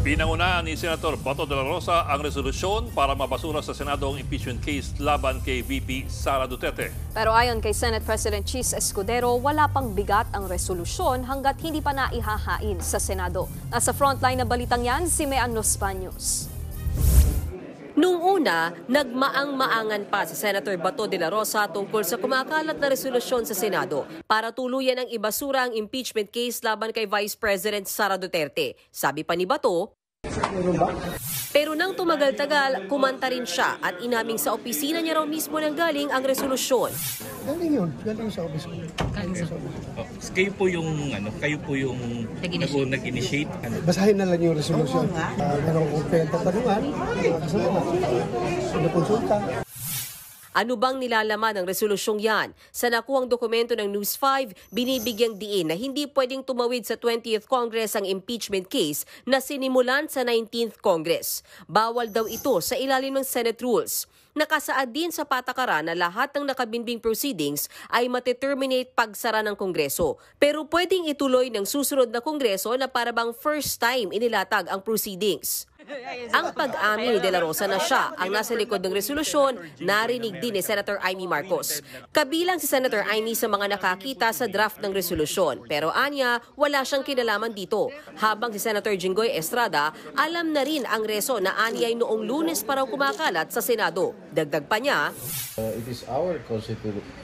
Pinangunahan ni Senator Bato de la Rosa ang resolusyon para mabasura sa Senado ang impeachment case laban kay VP Sara Duterte. Pero ayon kay Senate President Chis Escudero, wala pang bigat ang resolusyon hanggat hindi pa naihahain sa Senado. Nasa frontline na balitang yan, si Mean Los Baños. Noong una, nagmaang-maangan pa si Senator Bato de la Rosa tungkol sa kumakalat na resolusyon sa Senado para tuluyan ang ibasura ang impeachment case laban kay Vice President Sara Duterte. Sabi pa ni Bato, pero nang tumagal-tagal, kumanta rin siya at inaming sa opisina niya raw mismo nang galing ang resolusyon. Galing yun. Galing sa office ko. Kayo po yung nag-initiate. Basahin na lang yung resolution. Meron kong tatanungan, kasama na konsulta. Ano bang nilalaman ng resolusyong yan? Sa nakuhang dokumento ng News 5, binibigyang diin na hindi pwedeng tumawid sa 20th Congress ang impeachment case na sinimulan sa 19th Congress. Bawal daw ito sa ilalim ng Senate rules. Nakasaad din sa patakaran na lahat ng nakabinbing proceedings ay mateterminate pagsara ng Kongreso. Pero pwedeng ituloy ng susunod na Kongreso na parabang first time inilatag ang proceedings. Ang pag-amin ni De La Rosa na siya ang nasa likod ng resolusyon, narinig din ni Senator Amy Marcos. Kabilang si Senator Amy sa mga nakakita sa draft ng resolusyon. Pero anya, wala siyang kinalaman dito. Habang si Senator Jinggoy Estrada, alam na rin ang reso na anyay noong Lunes para kumakalat sa Senado. Dagdag pa niya, it is our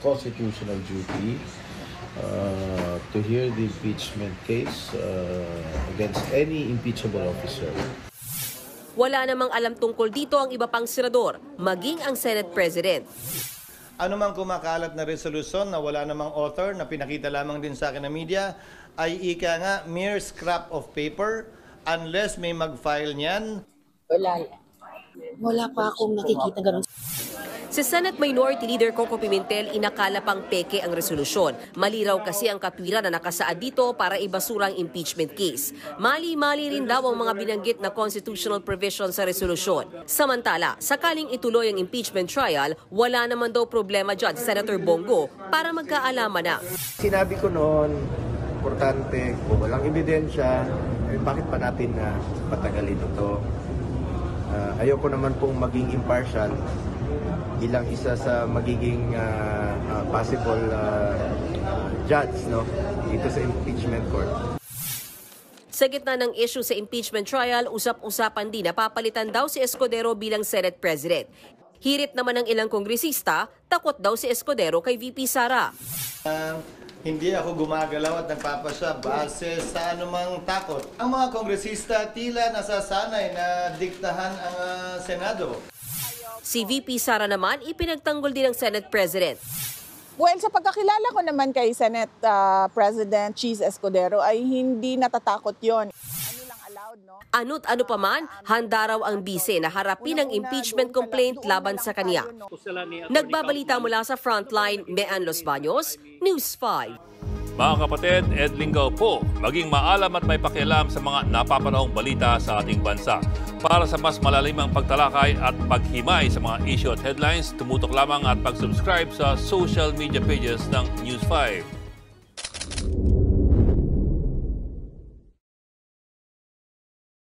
constitutional duty to hear the impeachment case against any impeachable officer. Wala namang alam tungkol dito ang iba pang senador, maging ang Senate President. Ano mang kumakalat na resolusyon na wala namang author na pinakita lamang din sa akin ng media ay ika nga mere scrap of paper unless may mag-file niyan. Wala pa akong nakikita ganun. Si Senate Minority Leader Coco Pimentel inakala pang peke ang resolusyon. Mali raw kasi ang katwiran na nakasaad dito para ibasura ang impeachment case. Mali-mali rin daw ang mga binanggit na constitutional provision sa resolusyon. Samantala, sakaling ituloy ang impeachment trial, wala naman daw problema dyan si Senator Bongo para magkaalaman na. Sinabi ko noon, importante, kung walang ebidensya, bakit pa natin patagalin ito? Ayoko naman pong maging impartial bilang isa sa magiging possible judge dito sa impeachment court. Sa gitna ng issue sa impeachment trial, usap-usapan din na papalitan daw si Escudero bilang Senate President. Hirit naman ng ilang kongresista, takot daw si Escudero kay VP Sara. Hindi ako gumagalaw at nagpapasya base sa anumang takot. Ang mga kongresista tila nasasanay na diktahan ang Senado. Si VP Sara naman ipinagtanggol din ng Senate President. Well, sa pagkakilala ko naman kay Senate President Chis Escudero ay hindi natatakot yon. Ano't ano pa man, handa raw ang bise na harapin ang impeachment complaint laban sa kanya. Nagbabalita mula sa Frontline, Mean Los Baños, News 5. Mga kapatid, Ed Lingaw po, maging maalam at may pakialam sa mga napapanahong balita sa ating bansa. Para sa mas malalimang pagtalakay at paghimay sa mga issue at headlines, tumutok lamang at pag-subscribe sa social media pages ng News 5.